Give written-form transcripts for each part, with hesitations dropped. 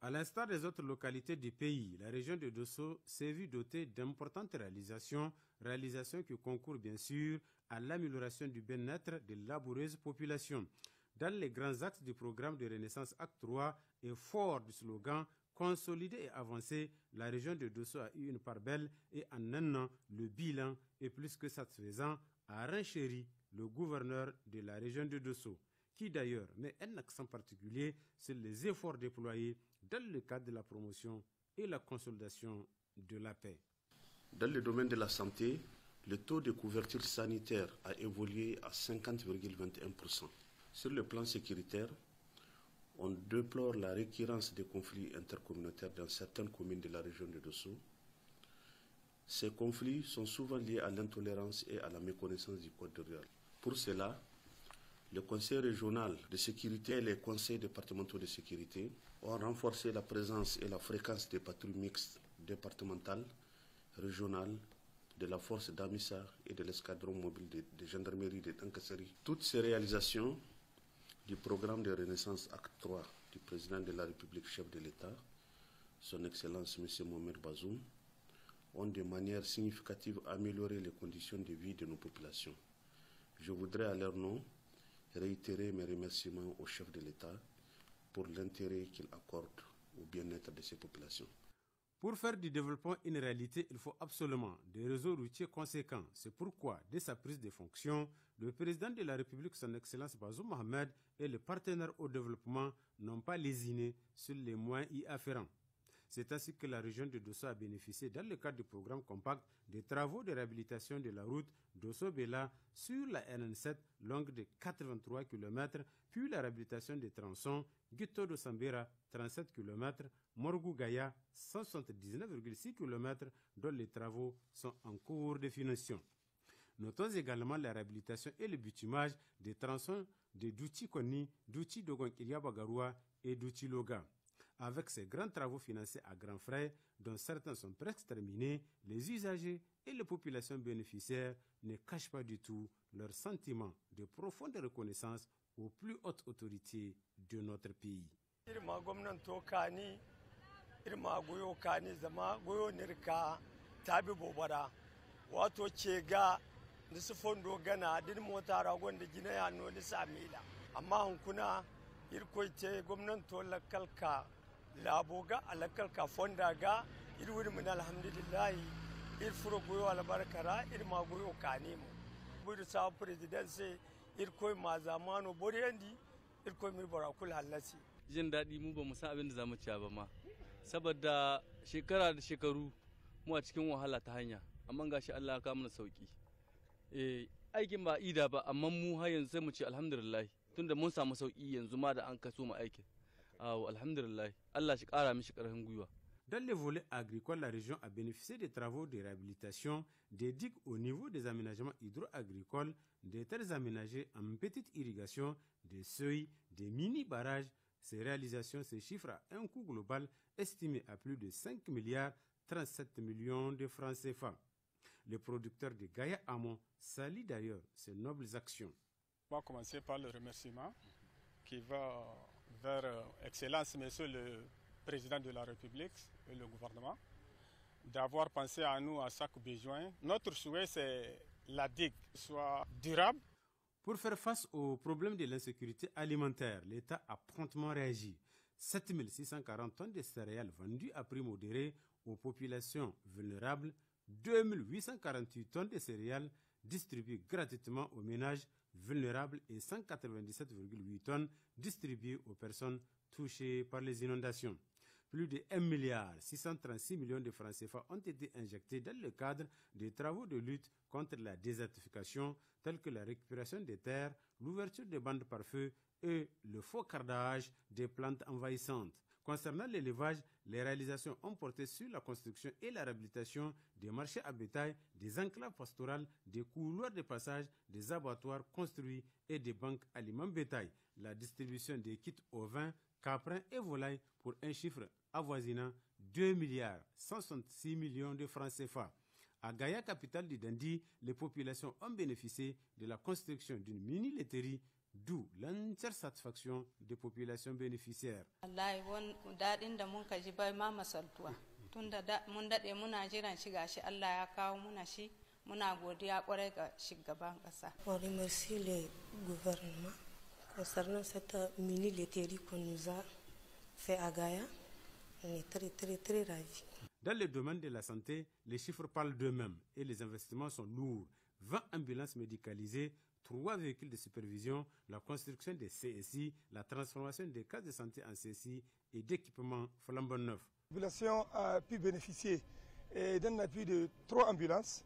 À l'instar des autres localités du pays, la région de Dosso s'est vue dotée d'importantes réalisations qui concourent bien sûr à l'amélioration du bien-être de laboureuses populations. Dans les grands axes du programme de Renaissance Acte 3 et fort du slogan « Consolider et avancer », la région de Dosso a eu une part belle et en un an, le bilan est plus que satisfaisant, a renchéri le gouverneur de la région de Dosso, qui d'ailleurs met un accent particulier sur les efforts déployés dans le cadre de la promotion et la consolidation de la paix. Dans le domaine de la santé, le taux de couverture sanitaire a évolué à 50,21%. Sur le plan sécuritaire, on déplore la récurrence des conflits intercommunautaires dans certaines communes de la région de Dosso. Ces conflits sont souvent liés à l'intolérance et à la méconnaissance du code rural. Pour cela, le Conseil régional de sécurité et les conseils départementaux de sécurité ont renforcé la présence et la fréquence des patrouilles mixtes départementales, régionales, de la force d'Amissa et de l'escadron mobile de gendarmerie de Tankassari. Toutes ces réalisations du programme de Renaissance Acte 3 du président de la République, chef de l'État, son Excellence M. Mohamed Bazoum, ont de manière significative amélioré les conditions de vie de nos populations. Je voudrais à leur nom réitérer mes remerciements au chef de l'État pour l'intérêt qu'il accorde au bien-être de ces populations. Pour faire du développement une réalité, il faut absolument des réseaux routiers conséquents. C'est pourquoi, dès sa prise de fonction, le président de la République, son Excellence Bazoum Mohamed, et les partenaires au développement n'ont pas lésiné sur les moyens y afférents. C'est ainsi que la région de Dosso a bénéficié, dans le cadre du programme Compact, des travaux de réhabilitation de la route Dosso-Bela sur la RN7 longue de 83 km, puis la réhabilitation des tronçons Guito-Dosambera, 37 km, Morgou-Gaya, 179,6 km, dont les travaux sont en cours de finition. Notons également la réhabilitation et le bitumage des tronçons de Douti-Koni, Douti-Dogon-Iriabagarua et Douti-Loga. Avec ces grands travaux financés à grands frais, dont certains sont presque terminés, les usagers et les populations bénéficiaires ne cachent pas du tout leur sentiment de profonde reconnaissance aux plus hautes autorités de notre pays. Laboga alakalka fondaga irwir min alhamdulillah ir furo goyo albarkara ir ma goyo kanimo bur sa presidency ir koy ma zamano borendi ir koy mir barakul halasi jin dadi mu ba mu san abin da zamu ci ba ma saboda shekara da shekaru mu a cikin wahala ta hanya amma gashi Allah ya kawo mana sauki aikin ba ida ba amma mu har yanzu sai mu ce alhamdulillah tunda mun samu sauki yanzu ma da an kaso mu aikin. Alhamdulillah, Allah shi kara mishi karfin gwiwa. Dans le volet agricole, la région a bénéficié des travaux de réhabilitation des digues au niveau des aménagements hydro-agricoles, des terres aménagées en petite irrigation, des seuils, des mini-barrages. Ces réalisations se chiffrent à un coût global estimé à plus de 5 milliards 37 millions de francs CFA. Le producteur de Gaya Amon salue d'ailleurs ces nobles actions. On va commencer par le remerciement qui va vers Excellence, Monsieur le Président de la République et le gouvernement, d'avoir pensé à nous à chaque besoin. Notre souhait, c'est que la digue soit durable. Pour faire face au problème de l'insécurité alimentaire, l'État a promptement réagi. 7 640 tonnes de céréales vendues à prix modéré aux populations vulnérables, 2 848 tonnes de céréales distribuées gratuitement aux ménages vulnérables et 197,8 tonnes distribuées aux personnes touchées par les inondations. Plus de 1 milliard 636 millions de francs CFA ont été injectés dans le cadre des travaux de lutte contre la désertification, tels que la récupération des terres, l'ouverture des bandes par feu et le faux cardage des plantes envahissantes. Concernant l'élevage, les réalisations ont porté sur la construction et la réhabilitation des marchés à bétail, des enclaves pastorales, des couloirs de passage, des abattoirs construits et des banques aliments bétail, la distribution des kits ovins, caprins et volailles pour un chiffre avoisinant 2 milliards 166 millions de francs CFA. À Gaya, capitale du Dandi, les populations ont bénéficié de la construction d'une mini-laiterie, d'où l'entière satisfaction des populations bénéficiaires. On remercie le gouvernement concernant cette mini-laiterie qu'on nous a fait à Gaïa. On est très ravis. Dans le domaine de la santé, les chiffres parlent d'eux-mêmes et les investissements sont lourds. 20 ambulances médicalisées, 3 véhicules de supervision, la construction des CSI, la transformation des cases de santé en CSI et d'équipements flambant neufs. La population a pu bénéficier d'un appui de 3 ambulances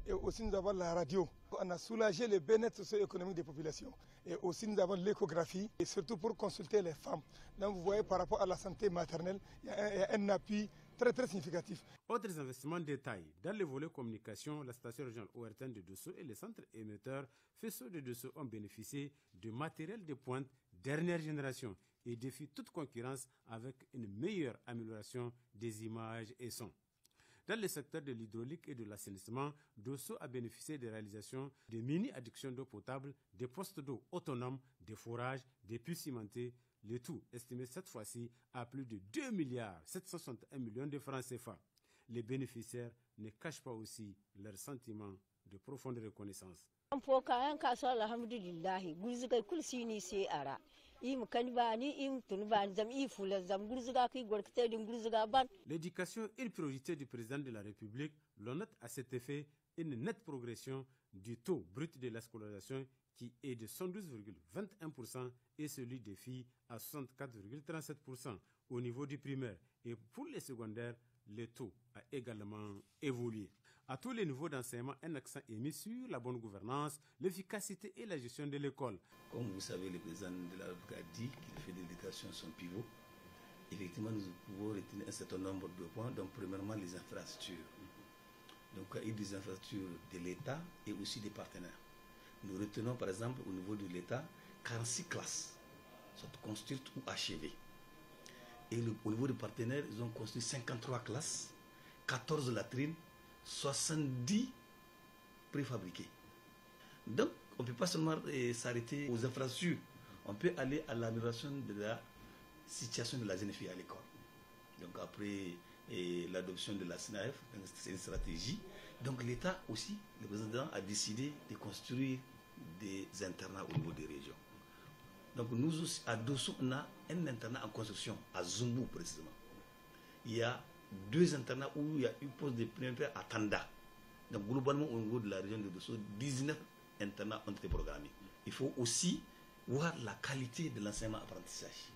et aussi nous avons la radio. On a soulagé le bien-être socio-économique des populations et aussi nous avons l'échographie et surtout pour consulter les femmes. Donc vous voyez par rapport à la santé maternelle, il y a un appui très significatif. Autres investissements de taille. Dans le volet communication, la station régionale ORTN de Dosso et les centres émetteurs Faisceau de Dosso ont bénéficié de matériel de pointe dernière génération et défient toute concurrence avec une meilleure amélioration des images et sons. Dans le secteur de l'hydraulique et de l'assainissement, Dosso a bénéficié des réalisations de mini-addictions d'eau potable, des postes d'eau autonomes, des forages, des puits cimentés, le tout estimé cette fois-ci à plus de 2,761 milliards de francs CFA. Les bénéficiaires ne cachent pas aussi leur sentiment de profonde reconnaissance. L'éducation est une priorité du président de la République. L'on note à cet effet une nette progression du taux brut de la scolarisation qui est de 112,21% et celui des filles à 64,37% au niveau du primaire. Et pour les secondaires, le taux a également évolué. À tous les niveaux d'enseignement, un accent est mis sur la bonne gouvernance, l'efficacité et la gestion de l'école. Comme vous savez, le président de la République a dit qu'il fait de l'éducation son pivot. Effectivement, nous pouvons retenir un certain nombre de points. Donc, premièrement, les infrastructures. Donc, il y a des infrastructures de l'État et aussi des partenaires. Nous retenons, par exemple, au niveau de l'État, 46 classes sont construites ou achevées. Et au niveau des partenaires, ils ont construit 53 classes, 14 latrines, 70 préfabriqués. Donc, on ne peut pas seulement s'arrêter aux infrastructures. On peut aller à l'amélioration de la situation de la jeune fille à l'école. Donc, après l'adoption de la SNAF, c'est une stratégie. Donc, l'État aussi, le président a décidé de construire des internats au niveau des régions. Donc, nous aussi, à Dosso, on a un internat en construction, à Zumbu précisément. Il y a 2 internats où il y a eu poste de premier père à Tanda. Donc, globalement, au niveau de la région de Dosso, 19 internats ont été programmés. Il faut aussi voir la qualité de l'enseignement-apprentissage.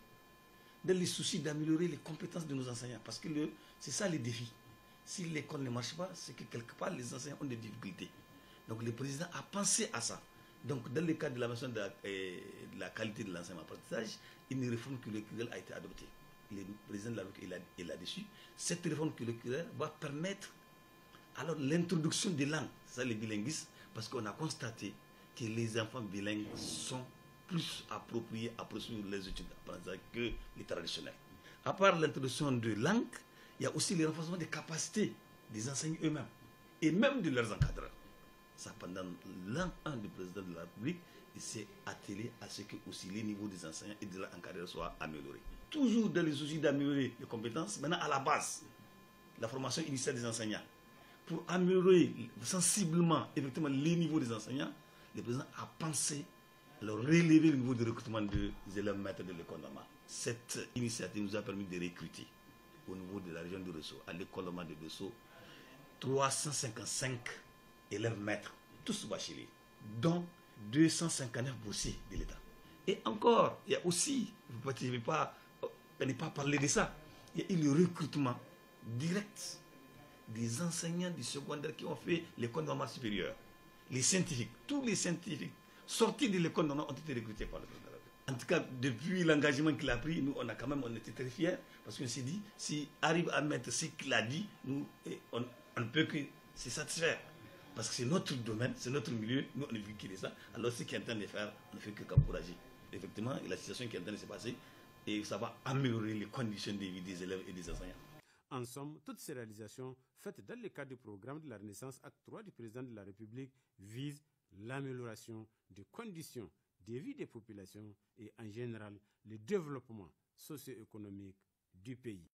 Dans les soucis d'améliorer les compétences de nos enseignants, parce que c'est ça le défi. Si l'école ne marche pas, c'est que quelque part, les enseignants ont des difficultés. Donc, le président a pensé à ça. Donc, dans le cadre de la mention de la qualité de l'enseignement-apprentissage, une réforme curriculaire a été adoptée. Le président de la République est là-dessus. Cette réforme curriculaire va permettre alors l'introduction des langues, ça les bilinguistes, parce qu'on a constaté que les enfants bilingues sont plus appropriés à poursuivre les études d'apprentissage que les traditionnels. À part l'introduction de langues, il y a aussi le renforcement des capacités des enseignants eux-mêmes et même de leurs encadreurs. Ça, pendant l'an 1 du président de la République, il s'est attelé à ce que aussi les niveaux des enseignants et de leurs encadreurs soient améliorés. Toujours dans les soucis d'améliorer les compétences, maintenant à la base, la formation initiale des enseignants. Pour améliorer sensiblement effectivement les niveaux des enseignants, le président a pensé à leur relever le niveau de recrutement des élèves maîtres de l'école normale. Cette initiative nous a permis de recruter au niveau de la région de Dosso, à l'école normale de Dosso, 355 élèves maîtres, tous bacheliers, dont 259 boursiers de l'État. Et encore, il y a aussi, je ne vais pas parler de ça, il y a eu le recrutement direct des enseignants du secondaire qui ont fait l'école normale supérieure. Les scientifiques, tous les scientifiques sortis de l'école normale ont été recrutés par le président. En tout cas, depuis l'engagement qu'il a pris, nous, on était très fiers, parce qu'on s'est dit, s'il arrive à mettre ce qu'il a dit, nous, on ne peut que se satisfaire. Parce que c'est notre domaine, c'est notre milieu, nous on ne veut que ça. Alors ce qu'il est en train de faire, on ne fait que qu'encourager. Effectivement, la situation qui est en train de se passer, et ça va améliorer les conditions de vie des élèves et des enseignants. En somme, toutes ces réalisations faites dans le cadre du programme de la Renaissance Acte 3 du président de la République visent l'amélioration des conditions de vie des populations et en général le développement socio-économique du pays.